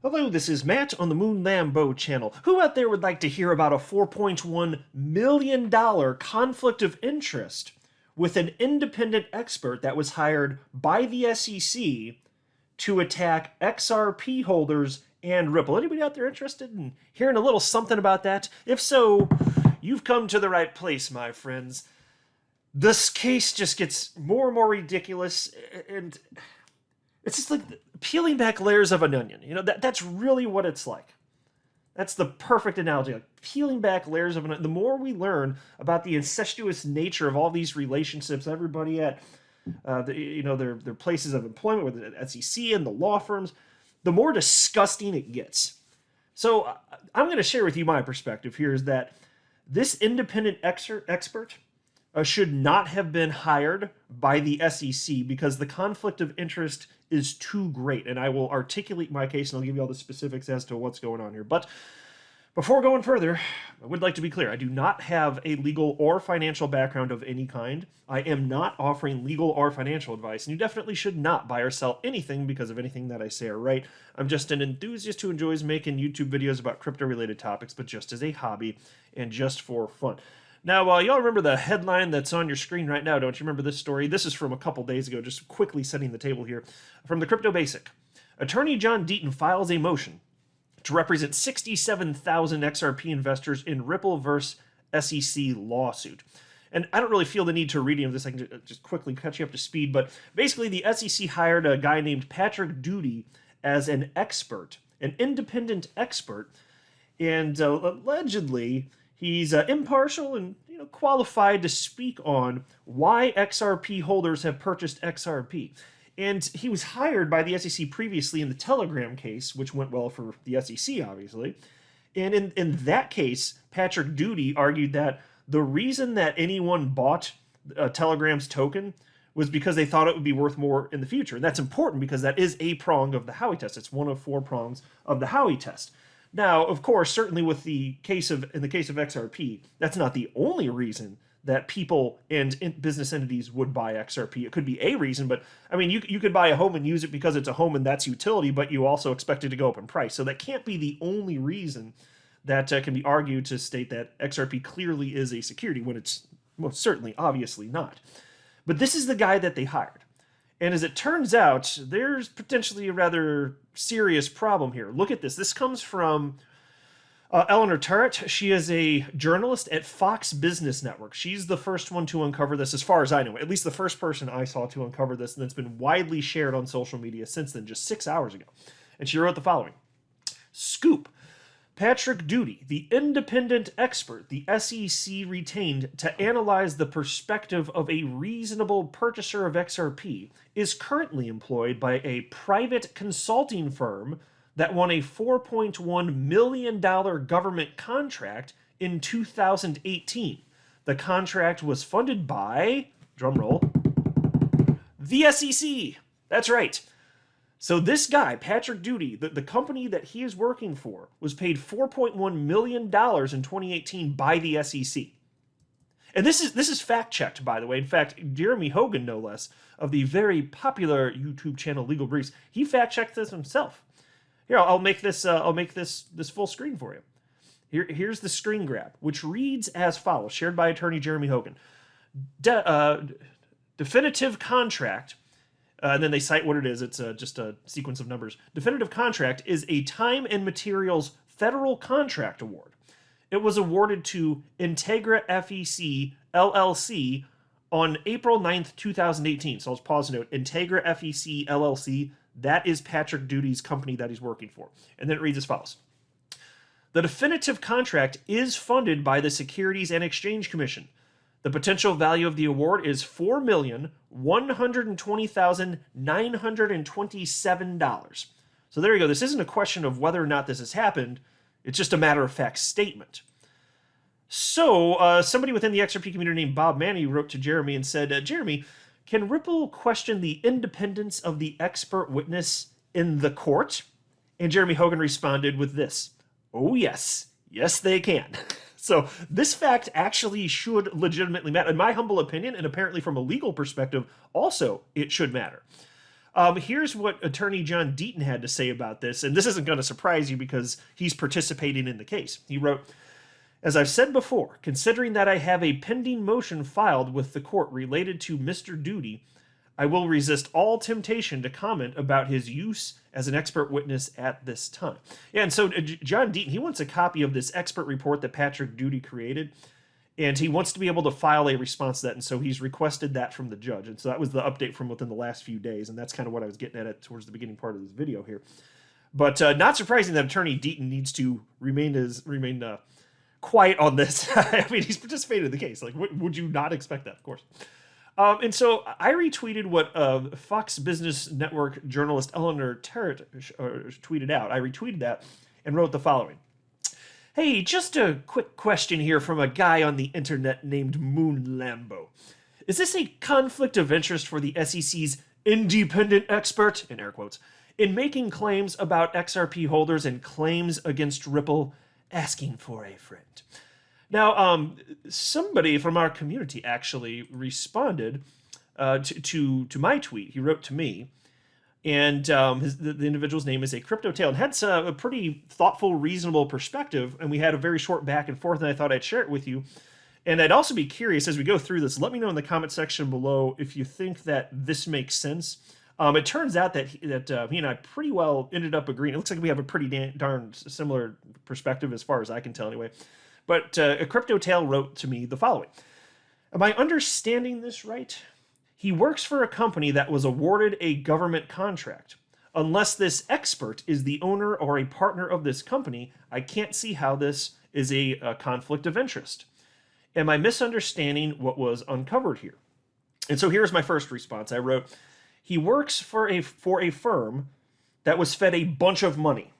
Hello, this is Matt on the Moon Lambo channel. Who out there would like to hear about a $4.1 million conflict of interest with an independent expert that was hired by the SEC to attack XRP holders and Ripple? Anybody out there interested in hearing a little something about that? If so, you've come to the right place, my friends. This case just gets more and more ridiculous, and it's just like peeling back layers of an onion. You know, that's really what it's like. That's the perfect analogy. Like peeling back layers of an onion. The more we learn about the incestuous nature of all these relationships, everybody at their places of employment with the SEC and the law firms, the more disgusting it gets. So I'm going to share with you my perspective here is that this independent expert should not have been hired by the SEC because the conflict of interest is too great. And I will articulate my case and I'll give you all the specifics as to what's going on here. But before going further, I would like to be clear. I do not have a legal or financial background of any kind. I am not offering legal or financial advice, and you definitely should not buy or sell anything because of anything that I say or write. I'm just an enthusiast who enjoys making YouTube videos about crypto-related topics, but just as a hobby and just for fun. Now, y'all remember the headline that's on your screen right now, don't you remember this story? This is from a couple days ago, just quickly setting the table here. From the Crypto Basic. Attorney John Deaton files a motion to represent 67,000 XRP investors in Ripple vs. SEC lawsuit. And I don't really feel the need to read any of this. I can just quickly catch you up to speed. But basically, the SEC hired a guy named Patrick Doody as an expert, an independent expert. And allegedly, he's impartial and qualified to speak on why XRP holders have purchased XRP. And he was hired by the SEC previously in the Telegram case, which went well for the SEC, obviously. And in that case, Patrick Doody argued that the reason that anyone bought Telegram's token was because they thought it would be worth more in the future. And that's important because that is a prong of the Howey test. It's one of 4 prongs of the Howey test. Now, of course, certainly in the case of XRP, that's not the only reason that people and business entities would buy XRP. It could be a reason, but I mean, you could buy a home and use it because it's a home and that's utility, but you also expect it to go up in price. So that can't be the only reason that can be argued to state that XRP clearly is a security when it's most certainly, obviously not. But this is the guy that they hired. And as it turns out, there's potentially a rather serious problem here. Look at this. This comes from Eleanor Turret. She is a journalist at Fox Business Network. She's the first one to uncover this, as far as I know. At least the first person I saw to uncover this, and it's been widely shared on social media since then, just 6 hours ago. And she wrote the following. Scoop. Patrick Doody, the independent expert the SEC retained to analyze the perspective of a reasonable purchaser of XRP, is currently employed by a private consulting firm that won a $4.1 million government contract in 2018. The contract was funded by, drumroll, the SEC. That's right. So this guy, Patrick Doody, the company that he is working for, was paid $4.1 million in 2018 by the SEC. And this is fact-checked, by the way. In fact, Jeremy Hogan, no less, of the very popular YouTube channel Legal Briefs, he fact-checked this himself. Here, I'll make this full screen for you. Here's the screen grab, which reads as follows, shared by attorney Jeremy Hogan. Definitive contract, and then they cite what it is. It's just a sequence of numbers. Definitive contract is a time and materials federal contract award. It was awarded to Integra FEC LLC on April 9th, 2018. So let's pause and note. Integra FEC LLC, that is Patrick Doody's company that he's working for. And then it reads as follows. The definitive contract is funded by the Securities and Exchange Commission. The potential value of the award is $4,120,927. So there you go. This isn't a question of whether or not this has happened. It's just a matter-of-fact statement. So somebody within the XRP community named Bob Manny wrote to Jeremy and said, Jeremy, can Ripple question the independence of the expert witness in the court? And Jeremy Hogan responded with this. Oh, yes. Yes, they can. So this fact actually should legitimately matter. In my humble opinion, and apparently from a legal perspective, also it should matter. Here's what attorney John Deaton had to say about this, and this isn't going to surprise you because he's participating in the case. He wrote, "As I've said before, considering that I have a pending motion filed with the court related to Mr. Duty, I will resist all temptation to comment about his use as an expert witness at this time." Yeah, and so John Deaton, he wants a copy of this expert report that Patrick Duty created, and he wants to be able to file a response to that, and so he's requested that from the judge. And so that was the update from within the last few days, and that's kind of what I was getting at towards the beginning part of this video here. But not surprising that attorney Deaton needs to remain quiet on this. I mean, he's participated in the case. Like, would you not expect that? Of course. And so I retweeted what Fox Business Network journalist Eleanor Terrett tweeted out. I retweeted that and wrote the following. "Hey, just a quick question here from a guy on the internet named Moon Lambo. Is this a conflict of interest for the SEC's independent expert, in air quotes, in making claims about XRP holders and claims against Ripple, asking for a friend?" Now, somebody from our community actually responded to my tweet. He wrote to me, and the individual's name is a Crypto Tail, and had a pretty thoughtful, reasonable perspective, and we had a very short back and forth, and I thought I'd share it with you. And I'd also be curious, as we go through this, let me know in the comment section below if you think that this makes sense. It turns out that he and I pretty well ended up agreeing. It looks like we have a pretty darn similar perspective as far as I can tell anyway. But a Crypto Tail wrote to me the following. "Am I understanding this right? He works for a company that was awarded a government contract. Unless this expert is the owner or a partner of this company, I can't see how this is a conflict of interest. Am I misunderstanding what was uncovered here?" And so here's my first response. I wrote, "He works for a firm that was fed a bunch of money.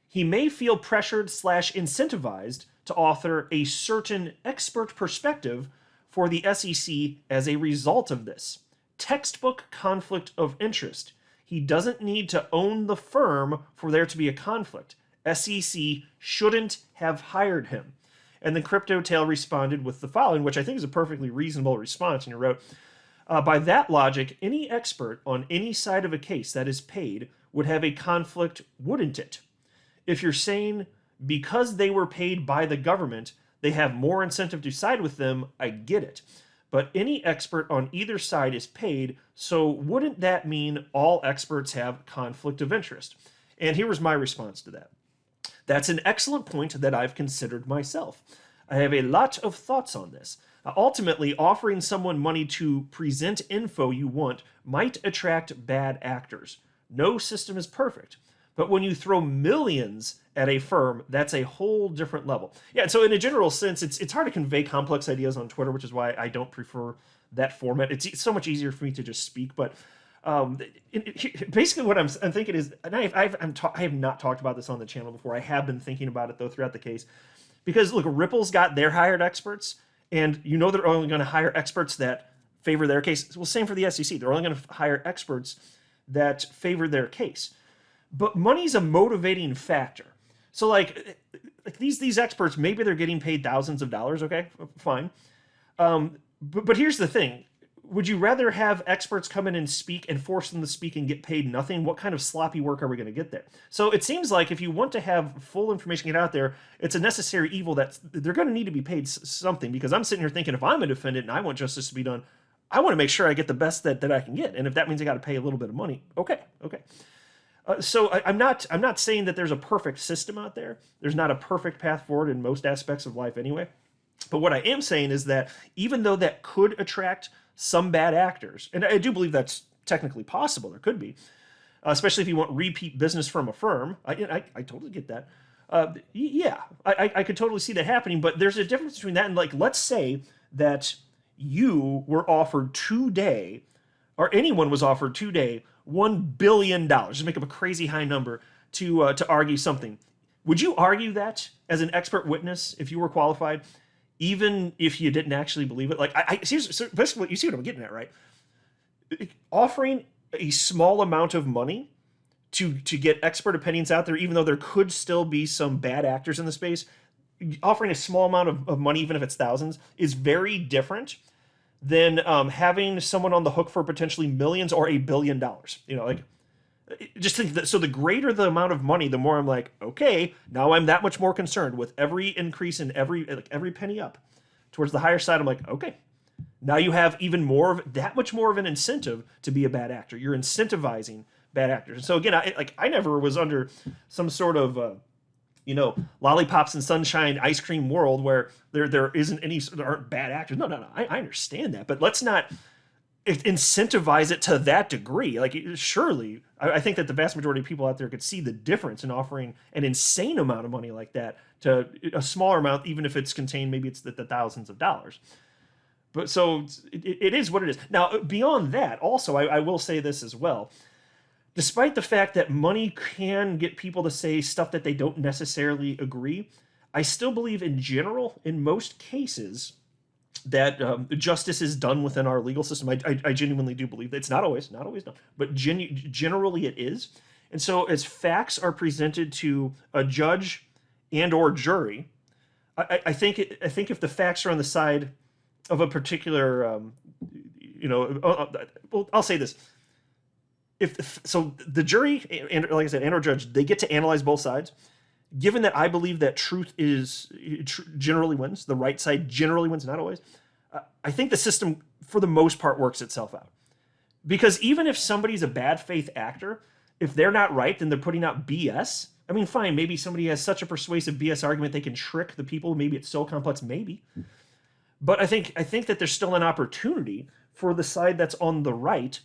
He may feel pressured / incentivized to author a certain expert perspective for the SEC as a result of this. Textbook conflict of interest. He doesn't need to own the firm for there to be a conflict. SEC shouldn't have hired him." And then Crypto Tail responded with the following, which I think is a perfectly reasonable response. And he wrote, "By that logic, any expert on any side of a case that is paid would have a conflict, wouldn't it? If you're saying because they were paid by the government, they have more incentive to side with them, I get it. But any expert on either side is paid, so wouldn't that mean all experts have conflict of interest?" And here was my response to that. "That's an excellent point that I've considered myself. I have a lot of thoughts on this. Ultimately, offering someone money to present info you want might attract bad actors. No system is perfect. But when you throw millions at a firm, that's a whole different level." Yeah, so in a general sense, it's hard to convey complex ideas on Twitter, which is why I don't prefer that format. It's so much easier for me to just speak. But basically what I'm thinking is, and I have not talked about this on the channel before. I have been thinking about it, though, throughout the case. Because, look, Ripple's got their hired experts, and you know they're only going to hire experts that favor their case. Well, same for the SEC. They're only going to hire experts that favor their case. But money's a motivating factor. So like these experts, maybe they're getting paid thousands of dollars, okay, fine. But here's the thing. Would you rather have experts come in and speak and force them to speak and get paid nothing? What kind of sloppy work are we going to get there? So it seems like if you want to have full information get out there, it's a necessary evil that they're going to need to be paid something, because I'm sitting here thinking if I'm a defendant and I want justice to be done, I want to make sure I get the best that I can get. And if that means I got to pay a little bit of money, okay. So I'm not saying that there's a perfect system out there. There's not a perfect path forward in most aspects of life anyway. But what I am saying is that even though that could attract some bad actors, and I do believe that's technically possible, there could be, especially if you want repeat business from a firm. I totally get that. Yeah, I could totally see that happening, but there's a difference between that and, like, let's say that you were offered today, or anyone was offered today, $1 billion, just make up a crazy high number, to argue something. Would you argue that as an expert witness if you were qualified, even if you didn't actually believe it? Like, so basically, you see what I'm getting at, right? Offering a small amount of money to get expert opinions out there, even though there could still be some bad actors in the space, offering a small amount of money, even if it's thousands, is very different than having someone on the hook for potentially millions or $1 billion. Like, just think that. So the greater the amount of money, the more I'm like, okay, now I'm that much more concerned with every increase in every penny up towards the higher side. I'm like, okay, now you have even that much more of an incentive to be a bad actor. You're incentivizing bad actors. And so again, I never was under some sort of lollipops and sunshine ice cream world where there isn't any, there aren't bad actors. No. I understand that, but let's not incentivize it to that degree. Like, surely, I think that the vast majority of people out there could see the difference in offering an insane amount of money like that to a smaller amount, even if it's contained, maybe it's the thousands of dollars. But so it is what it is. Now, beyond that, also, I will say this as well. Despite the fact that money can get people to say stuff that they don't necessarily agree, I still believe in general, in most cases, that justice is done within our legal system. I genuinely do believe that. It's not always done, but generally it is. And so as facts are presented to a judge and or jury, I think if the facts are on the side of a particular, well, I'll say this. So the jury, and like I said, and or judge, they get to analyze both sides. Given that I believe that truth generally wins, the right side generally wins, not always, I think the system, for the most part, works itself out. Because even if somebody's a bad faith actor, if they're not right, then they're putting out BS. I mean, fine, maybe somebody has such a persuasive BS argument they can trick the people. Maybe it's so complex, maybe. But I think that there's still an opportunity for the side that's on the right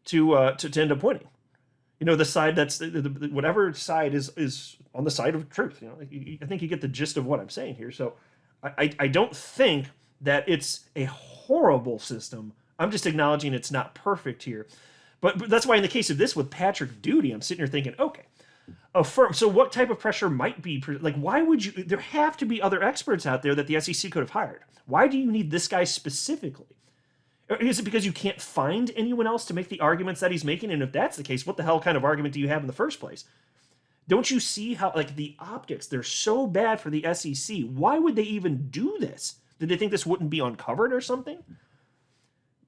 to end up winning. The side that's whatever side is on the side of truth. I think you get the gist of what I'm saying here. So I don't think that it's a horrible system. I'm just acknowledging it's not perfect here. But that's why in the case of this with Patrick Doody, I'm sitting here thinking, okay, so what type of pressure might be, like, why would you, there have to be other experts out there that the SEC could have hired. Why do you need this guy specifically? Is it because you can't find anyone else to make the arguments that he's making? And if that's the case, what the hell kind of argument do you have in the first place? Don't you see how, like, the optics, they're so bad for the SEC. Why would they even do this? Did they think this wouldn't be uncovered or something?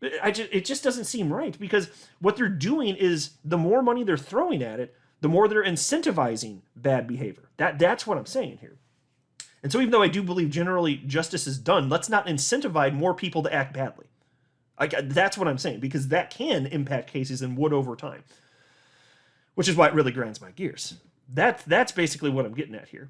It just doesn't seem right, because what they're doing is the more money they're throwing at it, the more they're incentivizing bad behavior. That's what I'm saying here. And so even though I do believe generally justice is done, let's not incentivize more people to act badly. That's what I'm saying, because that can impact cases and would over time, which is why it really grinds my gears. That's basically what I'm getting at here.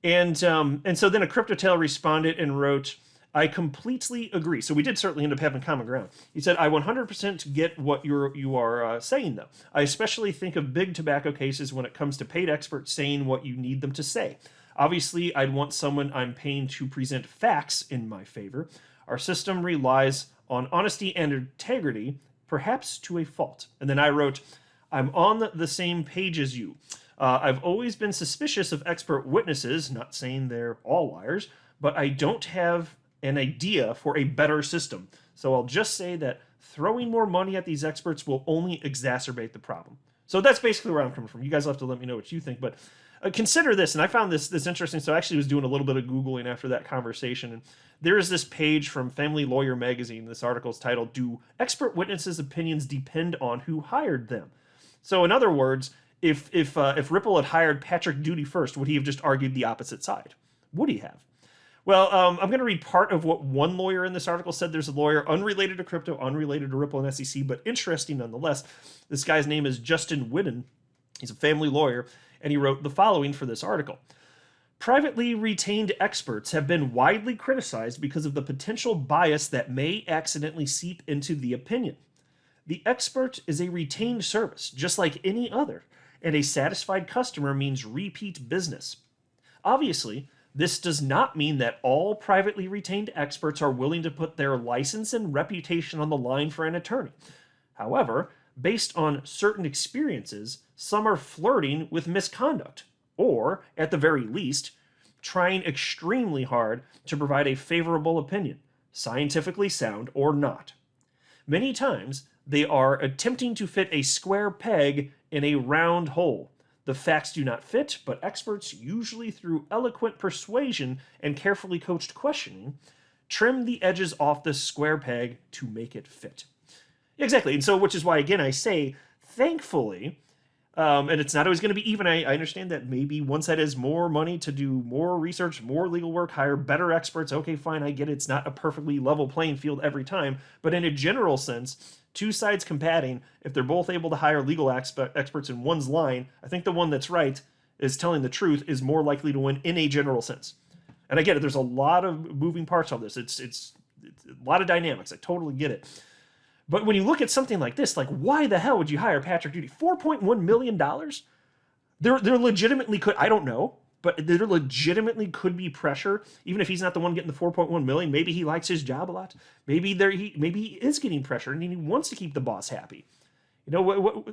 And so then a CryptoTail responded and wrote, I completely agree. So we did certainly end up having common ground. He said, I 100% get what you are saying, though. I especially think of big tobacco cases when it comes to paid experts saying what you need them to say. Obviously, I'd want someone I'm paying to present facts in my favor. Our system relies on honesty and integrity, perhaps to a fault. And then I wrote, I'm on the same page as you. I've always been suspicious of expert witnesses, not saying they're all liars, but I don't have an idea for a better system. So I'll just say that throwing more money at these experts will only exacerbate the problem. So that's basically where I'm coming from. You guys will have to let me know what you think, but consider this, and I found this interesting. So I actually was doing a little bit of Googling after that conversation, and there is this page from Family Lawyer magazine. This article is titled, Do Expert Witnesses' Opinions Depend on Who Hired Them? So in other words, if Ripple had hired Patrick Doody first, would he have just argued the opposite side? Would he have? Well, I'm going to read part of what one lawyer in this article said. There's a lawyer unrelated to crypto, unrelated to Ripple and SEC, but interesting nonetheless. This guy's name is Justin Whitten. He's a family lawyer, and he wrote the following for this article. Privately retained experts have been widely criticized because of the potential bias that may accidentally seep into the opinion. The expert is a retained service, just like any other, and a satisfied customer means repeat business. Obviously, this does not mean that all privately retained experts are willing to put their license and reputation on the line for an attorney. However, based on certain experiences, some are flirting with misconduct, or, at the very least, trying extremely hard to provide a favorable opinion, scientifically sound or not. Many times, they are attempting to fit a square peg in a round hole. The facts do not fit, but experts, usually through eloquent persuasion and carefully coached questioning, Trim the edges off this square peg to make it fit. Exactly. And so, which is why, again, I say, thankfully, and it's not always going to be even. I understand that maybe one side has more money to do more research, more legal work, hire better experts. Okay, fine, I get it. It's not a perfectly level playing field every time. But in a general sense, two sides combating, if they're both able to hire legal experts in one's line, I think the one that's right is telling the truth is more likely to win in a general sense. And I get it. There's a lot of moving parts on this. It's a lot of dynamics. I totally get it. But when you look at something like this, like, why the hell would you hire Patrick Doody? $4.1 million? There legitimately could, I don't know, but there legitimately could be pressure, even if he's not the one getting the 4.1 million. Maybe he likes his job a lot. Maybe he is getting pressure and he wants to keep the boss happy. You know,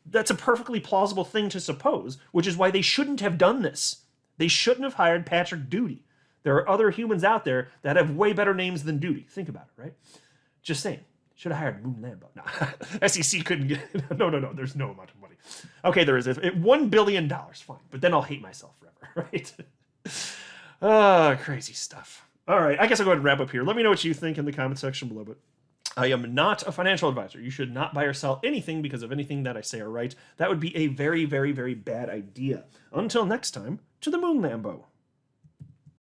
that's a perfectly plausible thing to suppose, which is why they shouldn't have done this. They shouldn't have hired Patrick Doody. There are other humans out there that have way better names than Doody. Think about it, right? Just saying. Should have hired Moon Lambo. No, SEC couldn't get... No, there's no amount of money. Okay, there is. $1 billion, fine. But then I'll hate myself forever, right? Crazy stuff. All right, I guess I'll go ahead and wrap up here. Let me know what you think in the comment section below. But I am not a financial advisor. You should not buy or sell anything because of anything that I say or write. That would be a very, very, very bad idea. Until next time, to the Moon Lambo.